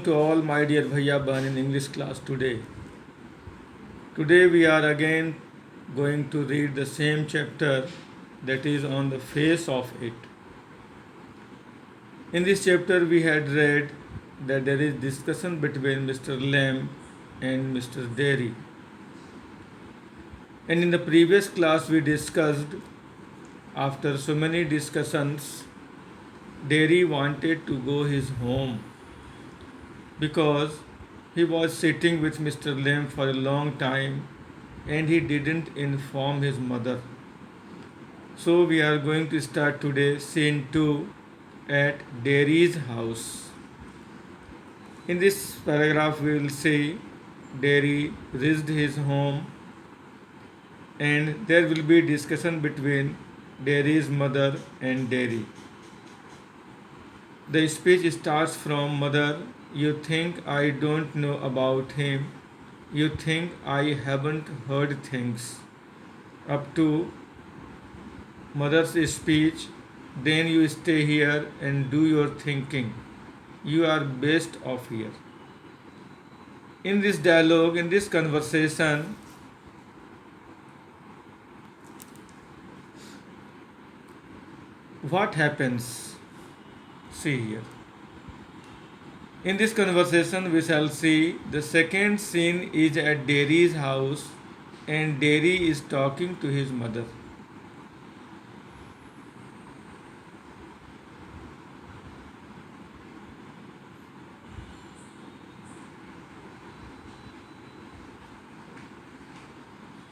To all my dear Bhaiya Bahan in English class today. Today we are again going to read the same chapter that is on the face of it. In this chapter we had read that there is discussion between Mr. Lamb and Mr. Derry. And in the previous class we discussed, after so many discussions, Derry wanted to go his home because he was sitting with Mr. Lamb for a long time and he didn't inform his mother. So we are going to start today scene 2 at Derry's house. In this paragraph we will see Derry reached his home and there will be discussion between Derry's mother and Derry. The speech starts from mother. You think I don't know about him. You think I haven't heard things. Up to mother's speech. Then you stay here and do your thinking. You are best off here. In this dialogue, in this conversation, what happens? See here. In this conversation, we shall see the second scene is at Derry's house and Derry is talking to his mother.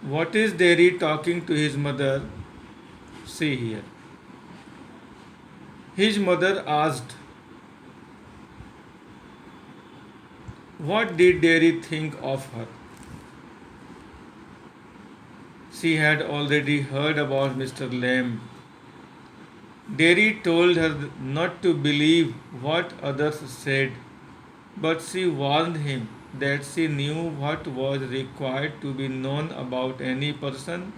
What is Derry talking to his mother? See here. His mother asked, what did Derry think of her? She had already heard about Mr. Lamb. Derry told her not to believe what others said, but she warned him that she knew what was required to be known about any person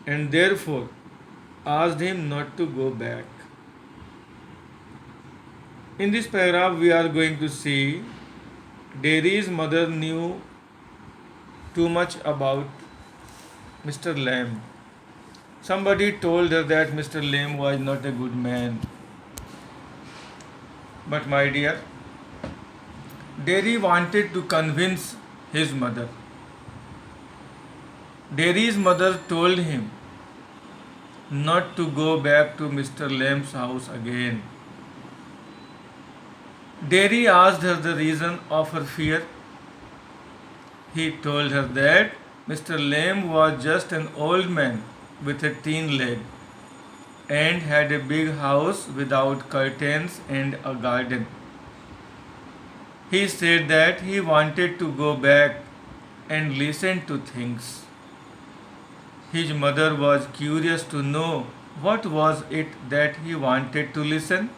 and therefore asked him not to go back. In this paragraph, we are going to see Derry's mother knew too much about Mr. Lamb. Somebody told her that Mr. Lamb was not a good man. But my dear, Derry wanted to convince his mother. Derry's mother told him not to go back to Mr. Lamb's house again. Derry asked her the reason of her fear. He told her that Mr. Lamb was just an old man with a thin leg and had a big house without curtains and a garden. He said that he wanted to go back and listen to things. His mother was curious to know what was it that he wanted to listen.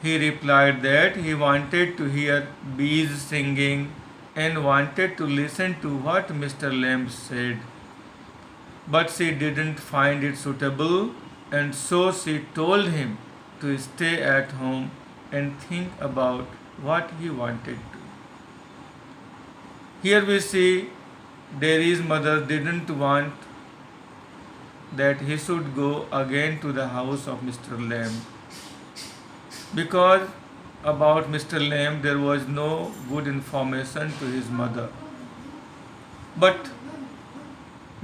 He replied that he wanted to hear bees singing and wanted to listen to what Mr. Lamb said. But she didn't find it suitable, and so she told him to stay at home and think about what he wanted to. Here we see Derry's mother didn't want that he should go again to the house of Mr. Lamb, because about Mr. Lamb there was no good information to his mother. But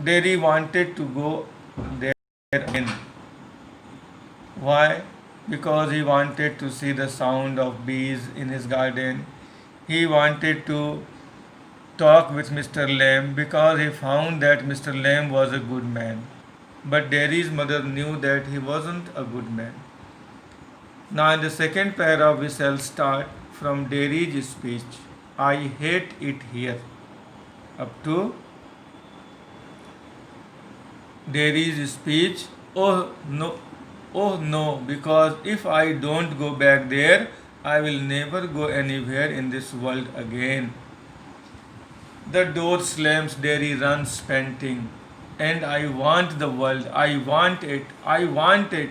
Derry wanted to go there again. Why? Because he wanted to see the sound of bees in his garden. He wanted to talk with Mr. Lamb because he found that Mr. Lamb was a good man. But Derry's mother knew that he wasn't a good man. Now in the second paragraph we shall start from Derry's speech. I hate it here. Up to Derry's speech. Oh no, because if I don't go back there, I will never go anywhere in this world again. The door slams, Derry runs panting. And I want the world, I want it, I want it.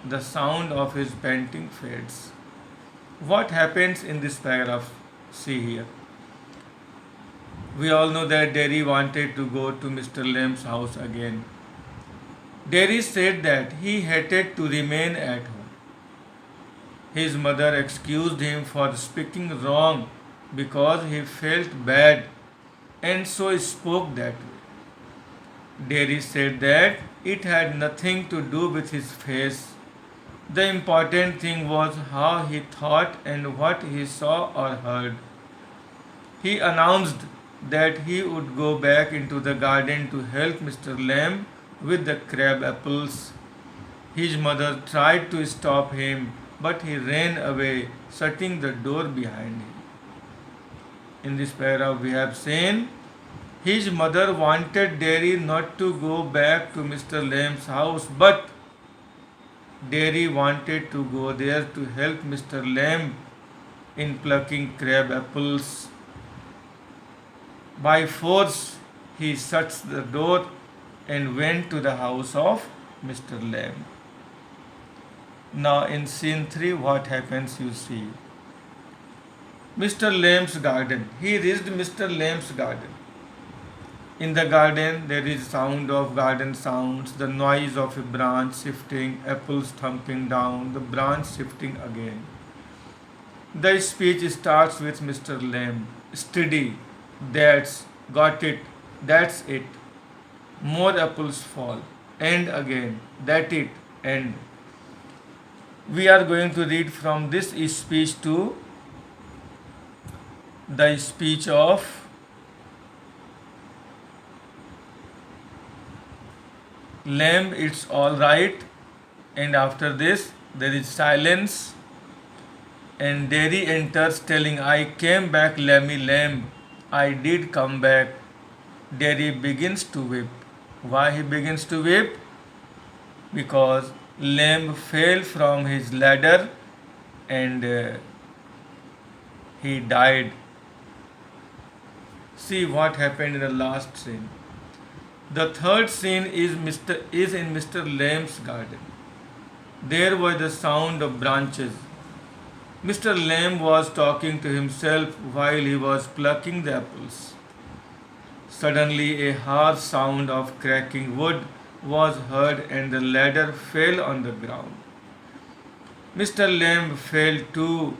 The sound of his panting fades. What happens in this paragraph? See here. We all know that Derry wanted to go to Mr. Lamb's house again. Derry said that he hated to remain at home. His mother excused him for speaking wrong because he felt bad and so spoke that way. Derry said that it had nothing to do with his face. The important thing was how he thought and what he saw or heard. He announced that he would go back into the garden to help Mr. Lamb with the crab apples. His mother tried to stop him, but he ran away, shutting the door behind him. In this paragraph, we have seen his mother wanted Derry not to go back to Mr. Lamb's house, but Derry wanted to go there to help Mr. Lamb in plucking crab apples. By force, he shuts the door and went to the house of Mr. Lamb. Now, in scene 3, what happens you see. Mr. Lamb's garden. He reached Mr. Lamb's garden. In the garden, there is sound of garden sounds, the noise of a branch shifting, apples thumping down, the branch shifting again. The speech starts with Mr. Lamb. Steady. That's got it. That's it. More apples fall. And again. That it. And we are going to read from this speech to the speech of Lamb, it's all right. And after this, there is silence. And Derry enters telling, I came back, Lammy Lamb. I did come back. Derry begins to weep. Why he begins to weep? Because Lamb fell from his ladder and he died. See what happened in the last scene. The third scene is in Mr. Lamb's garden. There was the sound of branches. Mr. Lamb was talking to himself while he was plucking the apples. Suddenly a harsh sound of cracking wood was heard and the ladder fell on the ground. Mr. Lamb fell too.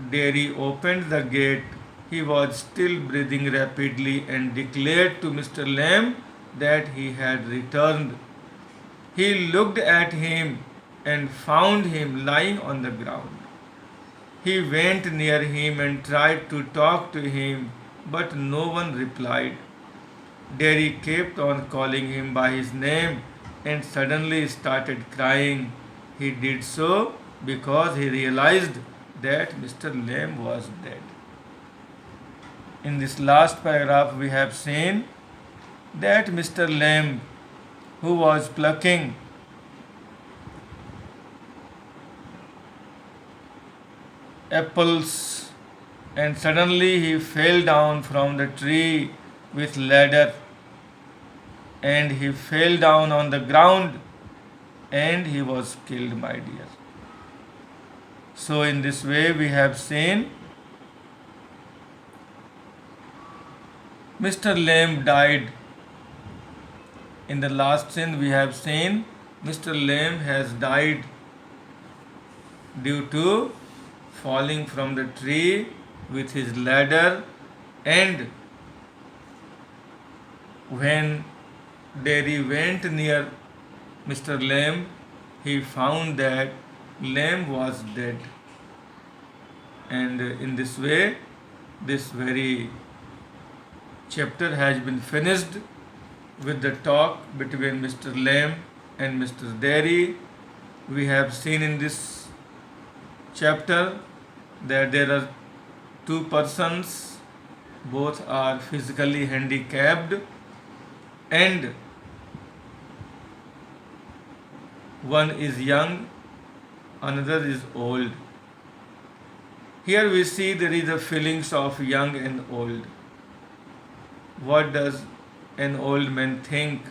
Derry opened the gate. He was still breathing rapidly and declared to Mr. Lamb that he had returned. He looked at him and found him lying on the ground. He went near him and tried to talk to him, but no one replied. Derry kept on calling him by his name and suddenly started crying. He did so because he realized that Mr. Lamb was dead. In this last paragraph, we have seen that Mr. Lamb, who was plucking apples, and suddenly he fell down from the tree with ladder, and he fell down on the ground and he was killed, my dear. So in this way we have seen Mr. Lamb died. In the last scene we have seen Mr. Lamb has died due to falling from the tree with his ladder, and when Derry went near Mr. Lamb, he found that Lamb was dead. And in this way, this very chapter has been finished with the talk between Mr. Lamb and Mr. Derry. We have seen in this chapter that there are two persons, both are physically handicapped, and one is young, another is old. Here we see there is a feelings of young and old. What does an old man think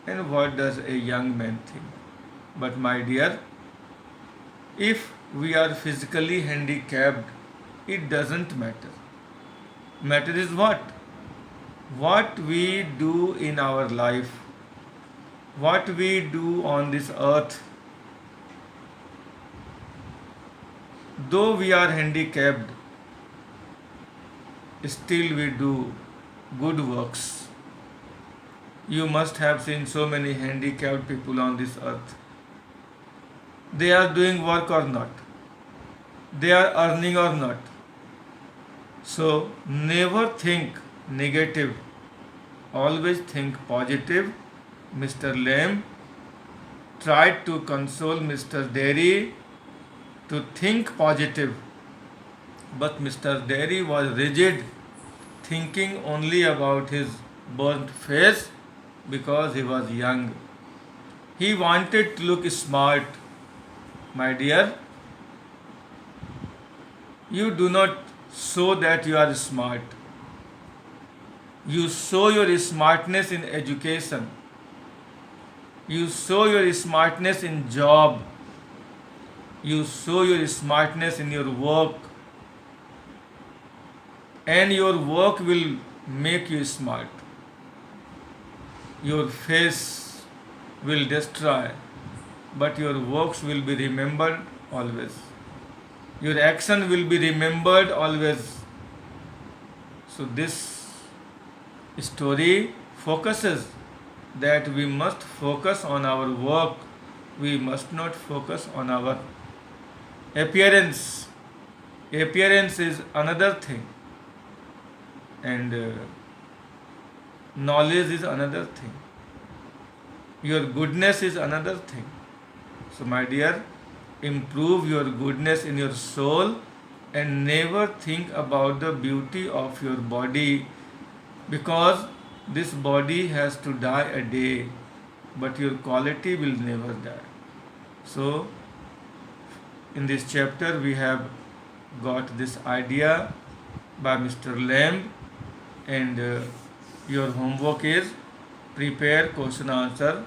and what does a young man think? But my dear, if we are physically handicapped, it doesn't matter. Matter is what? What we do in our life, what we do on this earth. Though we are handicapped, still we do good works. You must have seen so many handicapped people on this earth. They are doing work or not, they are earning or not. So never think negative, always think positive. Mr. Lamb tried to console Mr. Derry to think positive, but Mr. Derry was rigid, thinking only about his burnt face because he was young. He wanted to look smart. My dear, you do not show that you are smart. You show your smartness in education. You show your smartness in job. You show your smartness in your work. And your work will make you smart. Your face will destroy, but your works will be remembered always. Your action will be remembered always. So this story focuses that we must focus on our work. We must not focus on our appearance. Appearance is another thing, and knowledge is another thing. Your goodness is another thing. So, my dear, improve your goodness in your soul and never think about the beauty of your body, because this body has to die a day, but your quality will never die. So, in this chapter, we have got this idea by Mr. Lamb, and your homework is prepare question answer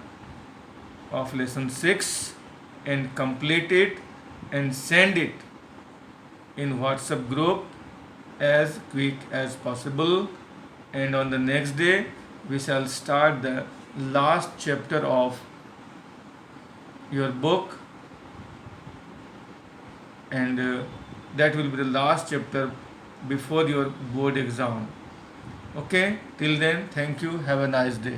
of lesson 6 and complete it and send it in WhatsApp group as quick as possible. And on the next day, we shall start the last chapter of your book, and that will be the last chapter before your board exam. Okay, till then, thank you. Have a nice day.